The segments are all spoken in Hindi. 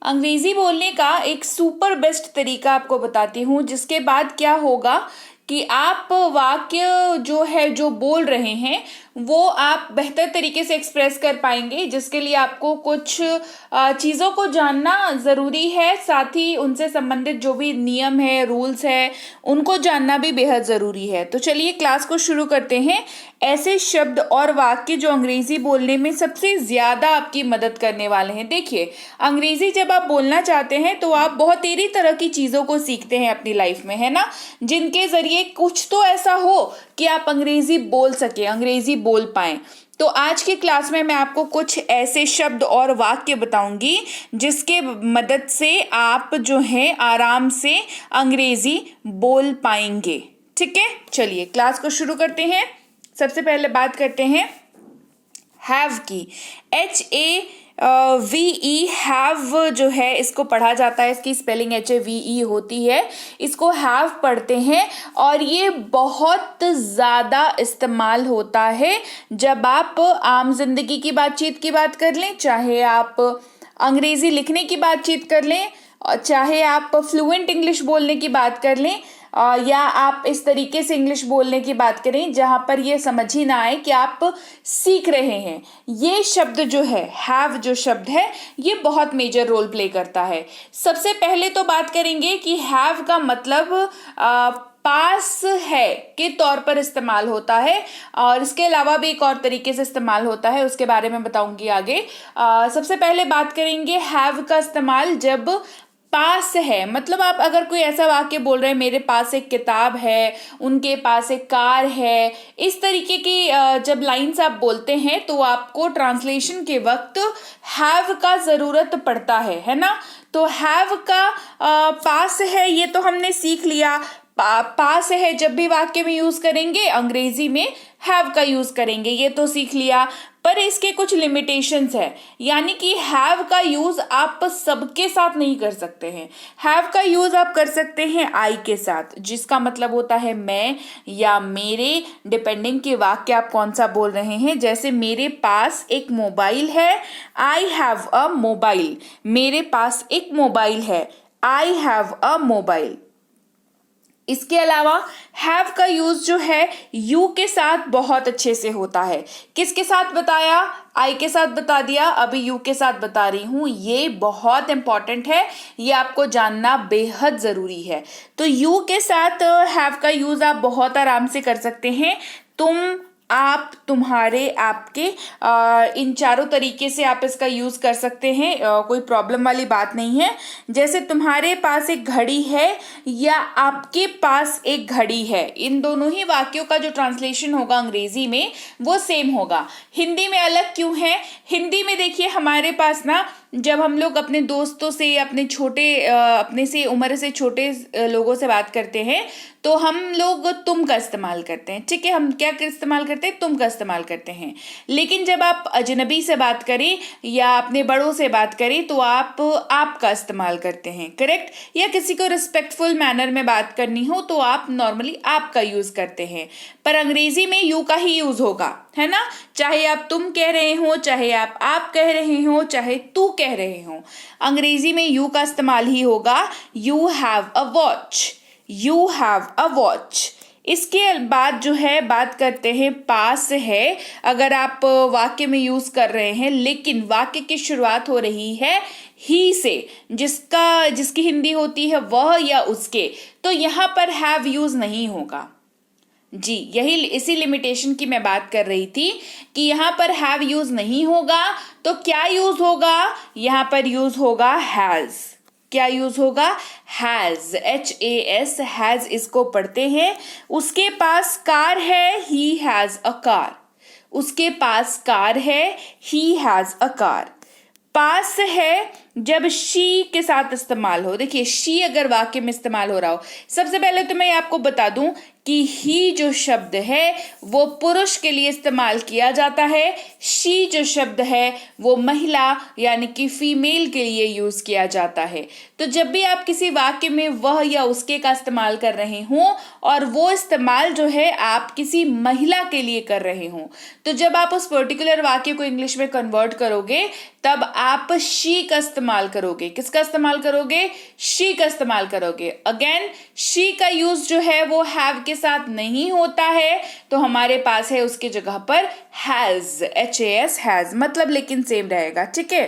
अंग्रेजी बोलने का एक सुपर बेस्ट तरीका आपको बताती हूँ, जिसके बाद क्या होगा कि आप वाक्य जो है जो बोल रहे हैं वो आप बेहतर तरीके से एक्सप्रेस कर पाएंगे, जिसके लिए आपको कुछ चीज़ों को जानना ज़रूरी है। साथ ही उनसे संबंधित जो भी नियम है, रूल्स है, उनको जानना भी बेहद ज़रूरी है। तो चलिए क्लास को शुरू करते हैं। ऐसे शब्द और वाक्य जो अंग्रेजी बोलने में सबसे ज़्यादा आपकी मदद करने वाले हैं। देखिए, अंग्रेजी जब आप बोलना चाहते हैं तो आप बहुत तेरी तरह की चीज़ों को सीखते हैं अपनी लाइफ में, है ना, जिनके ज़रिए कुछ तो ऐसा हो कि आप अंग्रेजी बोल सके, अंग्रेजी बोल पाएं। तो आज की क्लास में मैं आपको कुछ ऐसे शब्द और वाक्य बताऊंगी जिसके मदद से आप जो है आराम से अंग्रेजी बोल पाएंगे। ठीक है, चलिए क्लास को शुरू करते हैं। सबसे पहले बात करते हैं हैव की। HAVE हैव जो है इसको पढ़ा जाता है, इसकी स्पेलिंग HAVE होती है। इसको हैव पढ़ते हैं और ये बहुत ज़्यादा इस्तेमाल होता है जब आप आम जिंदगी की बातचीत की बात कर लें, चाहे आप अंग्रेजी लिखने की बातचीत कर लें, चाहे आप फ्लुएंट इंग्लिश बोलने की बात कर लें, या आप इस तरीके से इंग्लिश बोलने की बात करें जहां पर ये समझ ही ना आए कि आप सीख रहे हैं। ये शब्द जो है, हैव जो शब्द है, ये बहुत मेजर रोल प्ले करता है। सबसे पहले तो बात करेंगे कि हैव का मतलब पास है के तौर पर इस्तेमाल होता है, और इसके अलावा भी एक और तरीके से इस्तेमाल होता है, उसके बारे में बताऊंगी आगे। सबसे पहले बात करेंगे हैव का इस्तेमाल जब पास है। मतलब आप अगर कोई ऐसा वाक्य बोल रहे हैं, मेरे पास एक किताब है, उनके पास एक कार है, इस तरीके की जब लाइंस आप बोलते हैं तो आपको ट्रांसलेशन के वक्त हैव का ज़रूरत पड़ता है ना। तो हैव का पास है ये तो हमने सीख लिया। पास है जब भी वाक्य में यूज करेंगे अंग्रेजी में हैव का यूज करेंगे, ये तो सीख लिया। पर इसके कुछ लिमिटेशंस है, यानी कि हैव का यूज आप सबके साथ नहीं कर सकते हैं। हैव का यूज आप कर सकते हैं आई के साथ, जिसका मतलब होता है मैं या मेरे, डिपेंडिंग कि वाक्य आप कौन सा बोल रहे हैं। जैसे मेरे पास एक मोबाइल है, आई हैव अ मोबाइल। मेरे पास एक मोबाइल है, आई हैव अ मोबाइल। इसके अलावा हैव का यूज जो है यू के साथ बहुत अच्छे से होता है। किसके साथ बताया? आई के साथ बता दिया, अभी यू के साथ बता रही हूं। ये बहुत इंपॉर्टेंट है, ये आपको जानना बेहद जरूरी है। तो यू के साथ हैव का यूज आप बहुत आराम से कर सकते हैं। तुम, आप, तुम्हारे, आपके, इन चारों तरीके से आप इसका यूज कर सकते हैं, कोई प्रॉब्लम वाली बात नहीं है। जैसे तुम्हारे पास एक घड़ी है या आपके पास एक घड़ी है, इन दोनों ही वाक्यों का जो ट्रांसलेशन होगा अंग्रेजी में वो सेम होगा। हिंदी में अलग क्यों है? हिंदी में देखिए हमारे पास ना, जब हम लोग अपने दोस्तों से, अपने अपने से उम्र से छोटे लोगों से बात करते हैं तो हम लोग तुम का इस्तेमाल करते हैं। ठीक है, हम क्या इस्तेमाल करते हैं? तुम का इस्तेमाल करते हैं। लेकिन जब आप अजनबी से बात करें या अपने बड़ों से बात करें तो आप का इस्तेमाल करते हैं, करेक्ट। या किसी को रिस्पेक्टफुल मैनर में बात करनी हो तो आप नॉर्मली आप का यूज करते हैं। पर अंग्रेजी में यू का ही यूज होगा, है ना। चाहे आप तुम कह रहे हो, चाहे आप कह रहे हो, चाहे तू कह रहे हो, अंग्रेजी में यू का इस्तेमाल ही होगा। You have a watch, you have a watch. इसके बाद जो है बात करते हैं पास है। अगर आप वाक्य में यूज कर रहे हैं लेकिन वाक्य की शुरुआत हो रही है ही से, जिसकी हिंदी होती है वह या उसके, तो यहां पर हैव यूज नहीं होगा जी। यही इसी लिमिटेशन की मैं बात कर रही थी कि यहाँ पर हैव यूज नहीं होगा। तो क्या यूज होगा? यहाँ पर यूज होगा हैज। क्या यूज होगा? हैज, HAS, हैज इसको पढ़ते हैं। उसके पास कार है, ही हैज अ कार। उसके पास कार है, ही हैज अ कार। पास है जब शी के साथ इस्तेमाल हो। देखिए शी अगर वाक्य में इस्तेमाल हो रहा हो, सबसे पहले तो मैं आपको बता दूं कि ही जो शब्द है वो पुरुष के लिए इस्तेमाल किया जाता है, शी जो शब्द है वो महिला यानी कि फीमेल के लिए यूज किया जाता है। तो जब भी आप किसी वाक्य में वह या उसके का इस्तेमाल कर रहे हों और वो इस्तेमाल जो है आप किसी महिला के लिए कर रहे हों, तो जब आप उस पर्टिकुलर वाक्य को इंग्लिश में कन्वर्ट करोगे तब आप शी का इस्तेमाल करोगे। किसका इस्तेमाल करोगे? शी का इस्तेमाल करोगे। अगेन शी का यूज जो है वो हैव के साथ नहीं होता है, तो हमारे पास है उसकी जगह पर हैज, HAS हैज, मतलब लेकिन सेम रहेगा। ठीक है।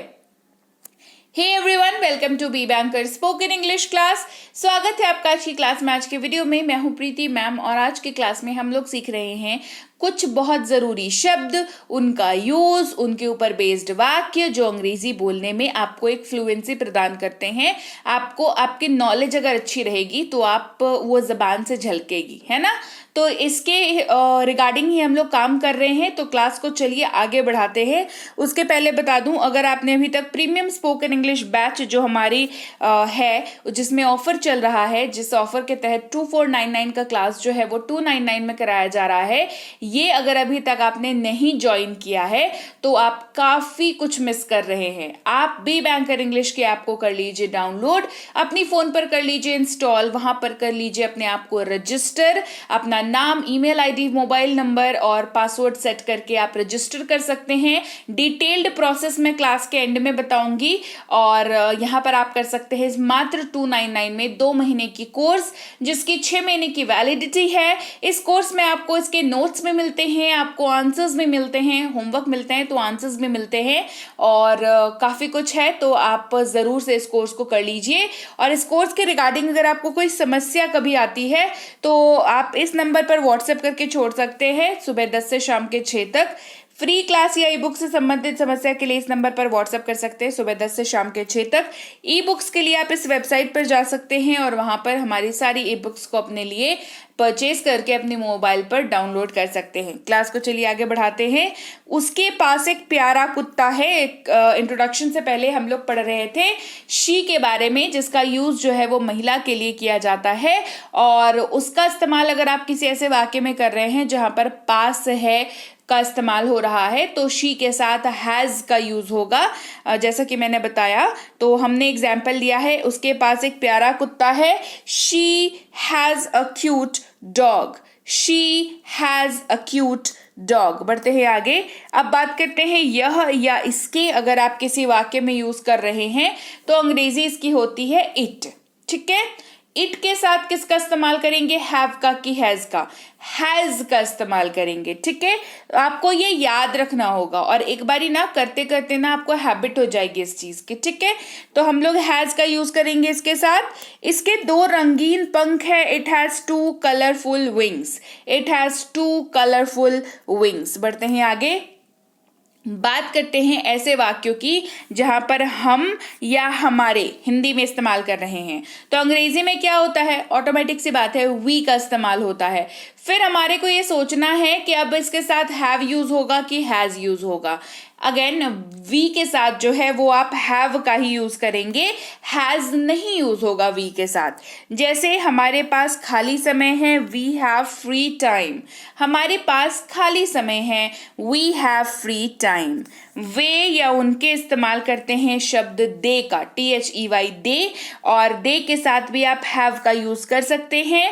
Hey everyone, welcome to B banker spoken English class. स्वागत है आपका आज की क्लास में। आज के वीडियो में मैं हूं प्रीति मैम और आज की क्लास में हम लोग सीख रहे हैं कुछ बहुत ज़रूरी शब्द, उनका यूज, उनके ऊपर बेस्ड वाक्य जो अंग्रेजी बोलने में आपको एक फ्लुएंसी प्रदान करते हैं। आपको आपकी नॉलेज अगर अच्छी रहेगी तो आप वो ज़बान से झलकेगी, है ना। तो इसके रिगार्डिंग ही हम लोग काम कर रहे हैं। तो क्लास को चलिए आगे बढ़ाते हैं। उसके पहले बता दूं, अगर आपने अभी तक प्रीमियम स्पोकन इंग्लिश बैच जो हमारी है जिसमें ऑफर चल रहा है, जिस ऑफर के तहत 2499 का क्लास जो है वो 299 में कराया जा रहा है, ये अगर अभी तक आपने नहीं ज्वाइन किया है तो आप काफी कुछ मिस कर रहे हैं। आप बी बैंकर इंग्लिश के ऐप को कर लीजिए डाउनलोड, अपनी फोन पर कर लीजिए इंस्टॉल, वहां पर कर लीजिए अपने आप को रजिस्टर, अपना नाम, ईमेल आईडी, मोबाइल नंबर और पासवर्ड सेट करके आप रजिस्टर कर सकते हैं। डिटेल्ड प्रोसेस मैं क्लास के एंड में बताऊंगी और यहां पर आप कर सकते हैं मात्र 299 में 2 महीने की कोर्स जिसकी 6 महीने की वैलिडिटी है। इस कोर्स में आपको इसके नोट्स में मिलते हैं, आपको आंसर्स में मिलते हैं, होमवर्क मिलते हैं तो आंसर्स में मिलते हैं और काफी कुछ है। तो आप जरूर से इस कोर्स को कर लीजिए। और इस कोर्स के रिगार्डिंग अगर आपको कोई समस्या कभी आती है तो आप इस नंबर पर व्हाट्सएप करके छोड़ सकते हैं सुबह 10 से शाम के 6 तक। फ्री क्लास या ई बुक से संबंधित समस्या के लिए इस नंबर पर व्हाट्सएप कर सकते हैं सुबह 10 से शाम के 6 तक। ई बुक्स के लिए आप इस वेबसाइट पर जा सकते हैं और वहां पर हमारी सारी ई बुक्स को अपने लिए परचेज करके अपने मोबाइल पर डाउनलोड कर सकते हैं। क्लास को चलिए आगे बढ़ाते हैं। उसके पास एक प्यारा कुत्ता है। इंट्रोडक्शन से पहले हम लोग पढ़ रहे थे शी के बारे में, जिसका यूज जो है वो महिला के लिए किया जाता है और उसका इस्तेमाल अगर आप किसी ऐसे वाक्य में कर रहे हैं जहां पर पास है का इस्तेमाल हो रहा है तो शी के साथ हैज का यूज होगा। जैसा कि मैंने बताया, तो हमने एग्जाम्पल लिया है, उसके पास एक प्यारा कुत्ता है। She has a cute dog. She has a cute dog. बढ़ते हैं आगे। अब बात करते हैं यह या इसके। अगर आप किसी वाक्य में यूज कर रहे हैं तो अंग्रेजी इसकी होती है इट। ठीक है। इट के साथ किसका इस्तेमाल करेंगे? हैव का कि हैज का? हैज का इस्तेमाल करेंगे। ठीक है। आपको ये याद रखना होगा और एक बारी ना करते करते ना आपको हैबिट हो जाएगी इस चीज की। ठीक है। तो हम लोग हैज का यूज करेंगे इसके साथ। इसके 2 रंगीन पंख है। It has 2 colourful wings. It has 2 colourful wings. बढ़ते हैं आगे। बात करते हैं ऐसे वाक्यों की जहां पर हम या हमारे हिंदी में इस्तेमाल कर रहे हैं। तो अंग्रेजी में क्या होता है? ऑटोमेटिक सी बात है, वी का इस्तेमाल होता है। फिर हमारे को ये सोचना है कि अब इसके साथ हैव यूज होगा कि हैज यूज होगा। अगेन वी के साथ जो है वो आप हैव का ही यूज करेंगे, हैज नहीं यूज होगा वी के साथ। जैसे हमारे पास खाली समय है, वी हैव फ्री टाइम। हमारे पास खाली समय है, वी हैव फ्री टाइम। वे या उनके इस्तेमाल करते हैं शब्द दे का, THEY दे, और दे के साथ भी आप हैव का यूज कर सकते हैं।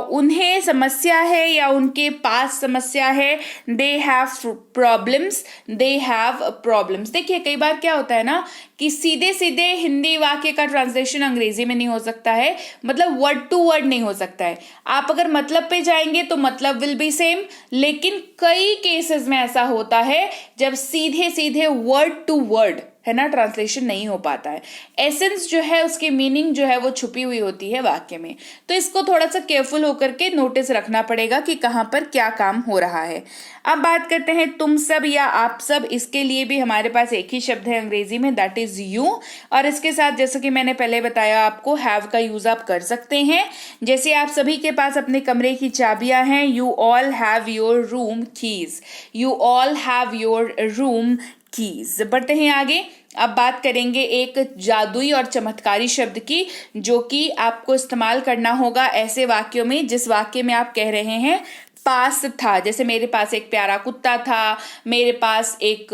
उन्हें समस्या है या उनके पास समस्या है, they have problems, they have problems. देखिए कई बार क्या होता है ना कि सीधे सीधे हिंदी वाक्य का ट्रांसलेशन अंग्रेजी में नहीं हो सकता है, मतलब वर्ड टू वर्ड नहीं हो सकता है। आप अगर मतलब पे जाएंगे तो मतलब विल बी सेम, लेकिन कई केसेस में ऐसा होता है जब सीधे सीधे वर्ड टू वर्ड है ना ट्रांसलेशन नहीं हो पाता है। एसेंस जो है, उसकी मीनिंग जो है वो छुपी हुई होती है वाक्य में। तो इसको थोड़ा सा केयरफुल होकर के नोटिस रखना पड़ेगा कि कहाँ पर क्या काम हो रहा है। अब बात करते हैं तुम सब या आप सब। इसके लिए भी हमारे पास एक ही शब्द है अंग्रेजी में, दैट इज यू। और इसके साथ जैसे कि मैंने पहले बताया आपको, हैव का यूज आप कर सकते हैं। जैसे आप सभी के पास अपने कमरे की चाबियां हैं, you all have your room keys. You all have your room keys. बढ़ते हैं आगे। अब बात करेंगे एक जादुई और चमत्कारी शब्द की, जो कि आपको इस्तेमाल करना होगा ऐसे वाक्यों में जिस वाक्य में आप कह रहे हैं पास था। जैसे मेरे पास एक प्यारा कुत्ता था, मेरे पास एक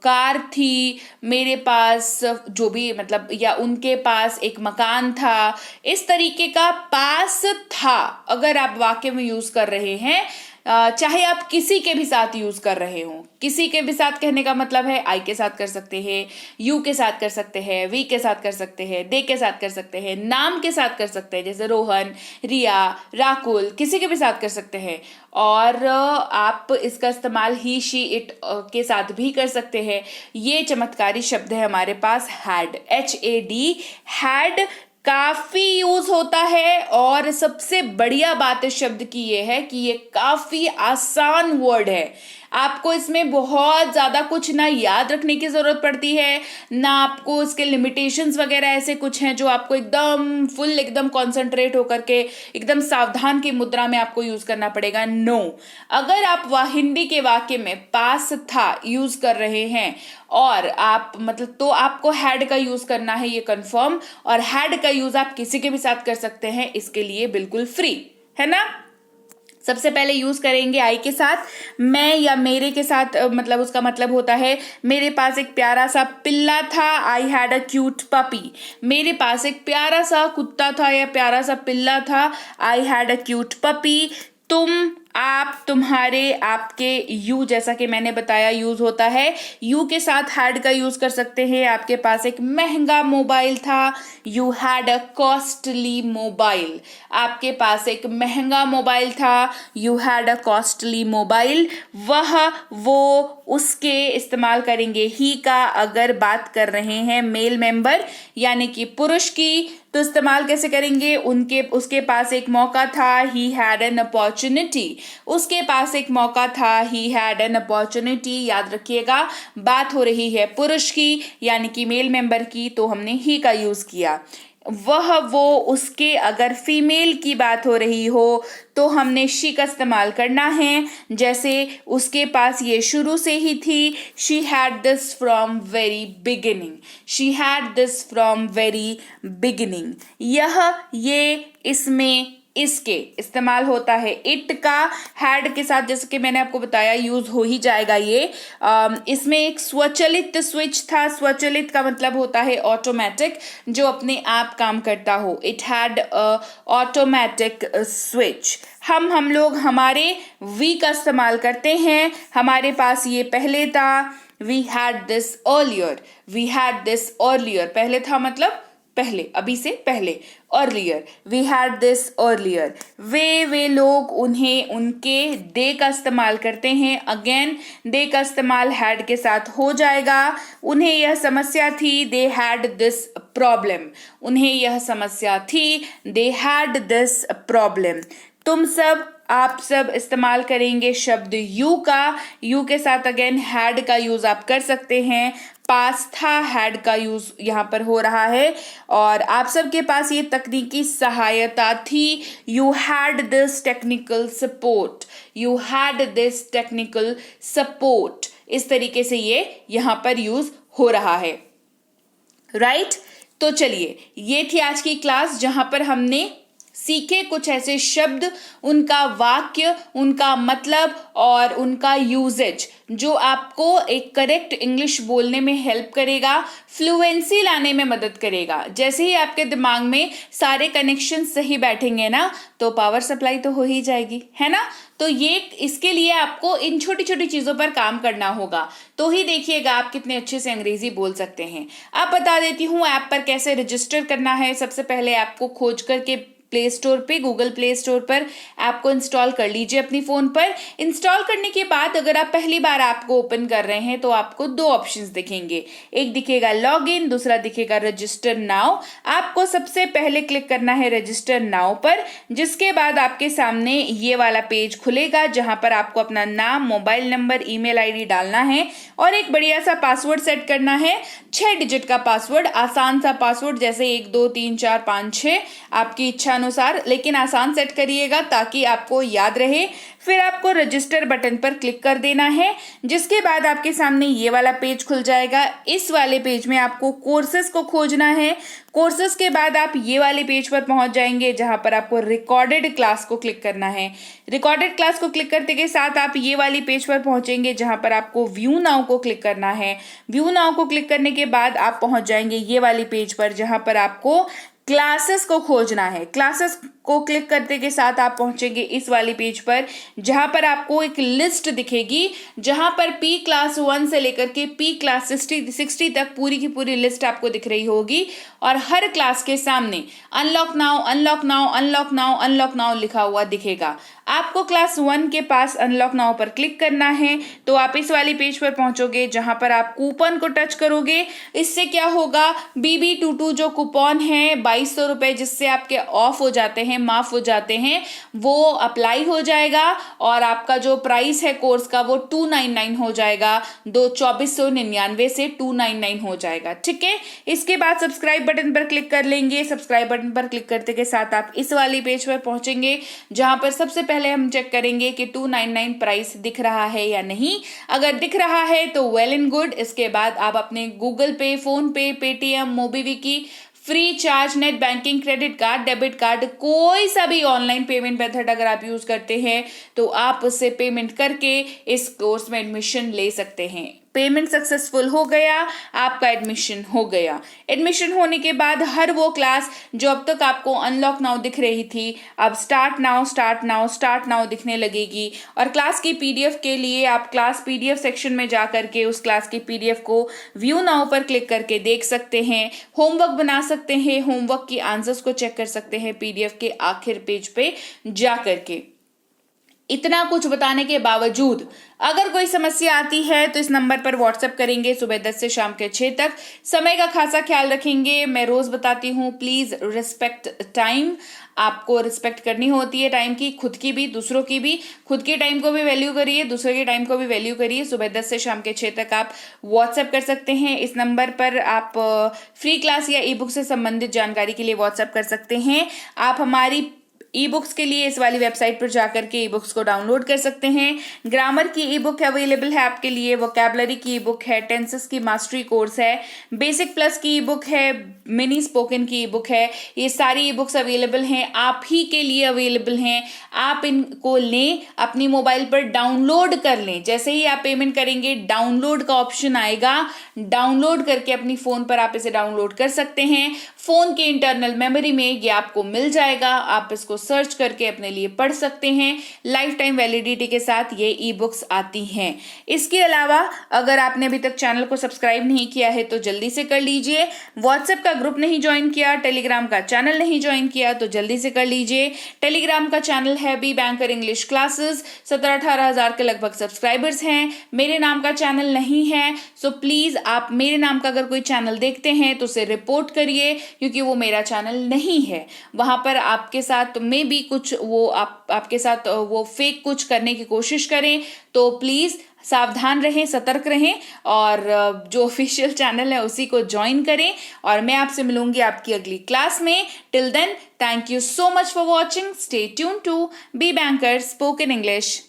कार थी, मेरे पास जो भी मतलब, या उनके पास एक मकान था। इस तरीके का पास था अगर आप वाक्य में यूज कर रहे हैं, चाहे आप किसी के भी साथ यूज कर रहे हो। किसी के भी साथ कहने का मतलब है आई के साथ कर सकते हैं, यू के साथ कर सकते हैं, वी के साथ कर सकते हैं, दे के साथ कर सकते हैं, नाम के साथ कर सकते हैं जैसे रोहन, रिया, राकुल, किसी के भी साथ कर सकते हैं। और आप इसका इस्तेमाल ही, शी, इट के साथ भी कर सकते हैं। ये चमत्कारी शब्द है हमारे पास हैड, HAD, हैड काफी यूज होता है। और सबसे बढ़िया बात इस शब्द की ये है कि ये काफी आसान वर्ड है। आपको इसमें बहुत ज्यादा कुछ ना याद रखने की जरूरत पड़ती है, ना आपको इसके लिमिटेशंस वगैरह ऐसे कुछ हैं जो आपको एकदम फुल एकदम कॉन्सेंट्रेट होकर के एकदम सावधान की मुद्रा में आपको यूज करना पड़ेगा। नो, अगर आप हिंदी के वाक्य में पास था यूज कर रहे हैं और आप मतलब, तो आपको हैड का यूज करना है, ये कंफर्म। और हैड का यूज आप किसी के भी साथ कर सकते हैं, इसके लिए बिल्कुल फ्री है ना। सबसे पहले यूज करेंगे आई के साथ, मैं या मेरे के साथ, मतलब उसका मतलब होता है मेरे पास एक प्यारा सा पिल्ला था, I had a cute puppy. मेरे पास एक प्यारा सा कुत्ता था या प्यारा सा पिल्ला था, I had a cute puppy. तुम, आप, तुम्हारे, आपके, यू जैसा कि मैंने बताया यूज होता है। यू के साथ हैड का यूज कर सकते हैं। आपके पास एक महंगा मोबाइल था, you had a costly mobile. आपके पास एक महंगा मोबाइल था, you had a costly mobile. वह, वो, उसके इस्तेमाल करेंगे ही का अगर बात कर रहे हैं मेल मेंबर यानी कि पुरुष की। तो इस्तेमाल कैसे करेंगे, उसके पास एक मौका था, ही हैड एन अपॉर्चुनिटी। उसके पास एक मौका था, ही हैड एन अपॉर्चुनिटी। याद रखिएगा बात हो रही है पुरुष की यानी कि मेल मेंबर की, तो हमने ही का यूज किया। वह, वो, उसके अगर फीमेल की बात हो रही हो तो हमने शी का इस्तेमाल करना है। जैसे उसके पास ये शुरू से ही थी, she had this from very beginning, she had this from very beginning. यह, ये, इसमें, इसके इस्तेमाल होता है इट का। हैड के साथ जैसे कि मैंने आपको बताया यूज हो ही जाएगा ये। इसमें एक स्वचालित स्विच था। स्वचालित का मतलब होता है ऑटोमेटिक, जो अपने आप काम करता हो। It had automatic switch. हम लोग, हमारे, वी का इस्तेमाल करते हैं। हमारे पास ये पहले था, we had this earlier, we had this earlier. पहले था मतलब पहले, अभी से पहले, earlier, we had this earlier. वे लोग, उन्हें, उनके, दे का इस्तेमाल करते हैं। अगेन दे का इस्तेमाल हैड के साथ हो जाएगा। उन्हें यह समस्या थी, दे हैड दिस प्रॉब्लम। उन्हें यह समस्या थी, दे हैड दिस प्रॉब्लम। तुम सब, आप सब इस्तेमाल करेंगे शब्द यू का। यू के साथ अगेन हैड का यूज आप कर सकते हैं। पास था, हैड का यूज यहाँ पर हो रहा है। और आप सबके पास ये तकनीकी सहायता थी, you had this technical support, you had this technical support. इस तरीके से ये यहाँ पर यूज हो रहा है, राइट। तो चलिए, ये थी आज की क्लास जहां पर हमने सीखे कुछ ऐसे शब्द, उनका वाक्य, उनका मतलब और उनका यूजेज, जो आपको एक करेक्ट इंग्लिश बोलने में हेल्प करेगा, फ्लुएंसी लाने में मदद करेगा। जैसे ही आपके दिमाग में सारे कनेक्शन सही बैठेंगे ना, तो पावर सप्लाई तो हो ही जाएगी, है ना। तो ये, इसके लिए आपको इन छोटी छोटी चीजों पर काम करना होगा, तो ही देखिएगा आप कितने अच्छे से अंग्रेजी बोल सकते हैं। अब बता देती हूँ ऐप पर कैसे रजिस्टर करना है। सबसे पहले ऐप को खोज करके प्ले स्टोर पे, गूगल प्ले स्टोर पर ऐप को इंस्टॉल कर लीजिए अपनी फोन पर। इंस्टॉल करने के बाद अगर आप पहली बार ऐप को ओपन कर रहे हैं तो आपको दो ऑप्शंस दिखेंगे, एक दिखेगा लॉगिन, दूसरा दिखेगा रजिस्टर नाउ। आपको सबसे पहले क्लिक करना है रजिस्टर नाउ पर, जिसके बाद आपके सामने ये वाला पेज खुलेगा जहां पर आपको अपना नाम, मोबाइल नंबर, ईमेल आईडी डालना है और एक बढ़िया सा पासवर्ड सेट करना है। 6 डिजिट का पासवर्ड, आसान सा पासवर्ड, जैसे 1 2 3 4 5 6 आपकी इच्छा अनुसार, लेकिन आसान सेट करिएगा ताकि आपको याद रहे। फिर आपको रजिस्टर बटन पर क्लिक कर देना है, जिसके बाद आपके सामने ये वाला पेज खुल जाएगा। इस वाले पेज में आपको कोर्सेज को खोजना है। कोर्सेज के बाद आप ये वाले पेज पर पहुंच जाएंगे, जहां पर आपको रिकॉर्डेड क्लास को क्लिक करना है। रिकॉर्डेड क्लास को क्लिक करते के साथ आप ये वाली पेज पर पहुंचेंगे, जहां पर आपको व्यू नाउ को क्लिक करना है। व्यू नाउ को क्लिक करने के बाद आप पहुंच जाएंगे ये वाली पेज पर, जहां पर आपको क्लासेस को खोजना है। क्लासेस को क्लिक करते के साथ आप पहुंचेंगे इस वाली पेज पर, जहां पर आपको एक लिस्ट दिखेगी, जहां पर पी क्लास 1 से लेकर के पी क्लास 60 तक पूरी की पूरी लिस्ट आपको दिख रही होगी। और हर क्लास के सामने unlock now, unlock now, unlock now, unlock now लिखा हुआ दिखेगा। आपको क्लास 1 के पास अनलॉक नाउ पर क्लिक करना है, तो आप इस वाली पेज पर पहुंचोगे, जहां पर आप कूपन को टच करोगे। इससे क्या होगा, BB22 जो कूपन है 2200 रुपए, जिससे आपके ऑफ हो जाते हैं, माफ हो जाते हैं, वो अप्लाई हो जाएगा और आपका जो प्राइस है कोर्स का वो 299 हो जाएगा। 2499 से 299 हो जाएगा। ठीक है, इसके बाद सब्सक्राइब बटन पर क्लिक कर लेंगे। सब्सक्राइब बटन पर क्लिक करते के साथ आप इस वाली पेज पर पहुंचेंगे, जहां पर सबसे पहले हम चेक करेंगे कि 299 प्राइस दिख रहा है या नहीं। अगर दिख रहा है तो वेल एंड गुड। इसके बाद आप अपने Google Pay, PhonePe, Paytm, MobiKwik, Freecharge, net banking, credit card, debit card, कोई सा भी ऑनलाइन पेमेंट मेथड अगर आप यूज करते हैं तो आप उससे पेमेंट करके इस कोर्स में एडमिशन ले सकते हैं। पेमेंट सक्सेसफुल हो गया, आपका एडमिशन हो गया। एडमिशन होने के बाद हर वो क्लास जो अब तक आपको अनलॉक नाउ दिख रही थी, अब start now, start now, start now दिखने लगेगी। और क्लास की PDF के लिए आप क्लास PDF सेक्शन में जा करके उस क्लास की PDF को व्यू नाउ पर क्लिक करके देख सकते हैं, होमवर्क बना सकते हैं, होमवर्क की आंसर्स को चेक कर सकते हैं PDF के आखिर पेज पे जा करके। इतना कुछ बताने के बावजूद अगर कोई समस्या आती है तो इस नंबर पर व्हाट्सएप करेंगे। सुबह 10 से शाम के 6 तक समय का खासा ख्याल रखेंगे। मैं रोज बताती हूँ, प्लीज रिस्पेक्ट टाइम। आपको रिस्पेक्ट करनी होती है टाइम की, खुद की भी, दूसरों की भी। खुद के टाइम को भी वैल्यू करिए, दूसरे के टाइम को भी वैल्यू करिए। सुबह 10 से शाम के 6 तक आप व्हाट्सएप कर सकते हैं। इस नंबर पर आप फ्री क्लास या ई बुक से संबंधित जानकारी के लिए व्हाट्सएप कर सकते हैं। आप हमारी ई बुक्स के लिए इस वाली वेबसाइट पर जाकर के ई बुक्स को डाउनलोड कर सकते हैं। ग्रामर की ई बुक अवेलेबल है आपके लिए, वोकैबुलरी की ई बुक है, टेंसेस की मास्टरी कोर्स है, बेसिक प्लस की ई बुक है, मिनी स्पोकन की ई बुक है। ये सारी ई बुक्स अवेलेबल हैं, आप ही के लिए अवेलेबल हैं। आप इनको लें, अपनी मोबाइल पर डाउनलोड कर लें। जैसे ही आप पेमेंट करेंगे डाउनलोड का ऑप्शन आएगा, डाउनलोड करके अपनी फोन पर आप इसे डाउनलोड कर सकते हैं। फोन के इंटरनल मेमोरी में ये आपको मिल जाएगा, आप इसको सर्च करके अपने लिए पढ़ सकते हैं। लाइफ टाइम वैलिडिटी के साथ ये ई बुक्स आती हैं। इसके अलावा अगर आपने अभी तक चैनल को सब्सक्राइब नहीं किया है तो जल्दी से कर लीजिए। व्हाट्सएप का ग्रुप नहीं ज्वाइन किया, टेलीग्राम का चैनल नहीं ज्वाइन किया तो जल्दी से कर लीजिए। टेलीग्राम का चैनल है बी बैंकर इंग्लिश क्लासेस। 17-18 हजार के लगभग सब्सक्राइबर्स हैं। मेरे नाम का चैनल नहीं है, सो प्लीज आप मेरे नाम का अगर कोई चैनल देखते हैं तो उसे रिपोर्ट करिए, क्योंकि वो मेरा चैनल नहीं है। वहां पर आपके साथ में भी कुछ वो आपके साथ वो फेक कुछ करने की कोशिश करें तो प्लीज सावधान रहें, सतर्क रहें और जो ऑफिशियल चैनल है उसी को ज्वाइन करें। और मैं आपसे मिलूंगी आपकी अगली क्लास में। Till then, thank you so much for watching. Stay tuned to B banker spoken English.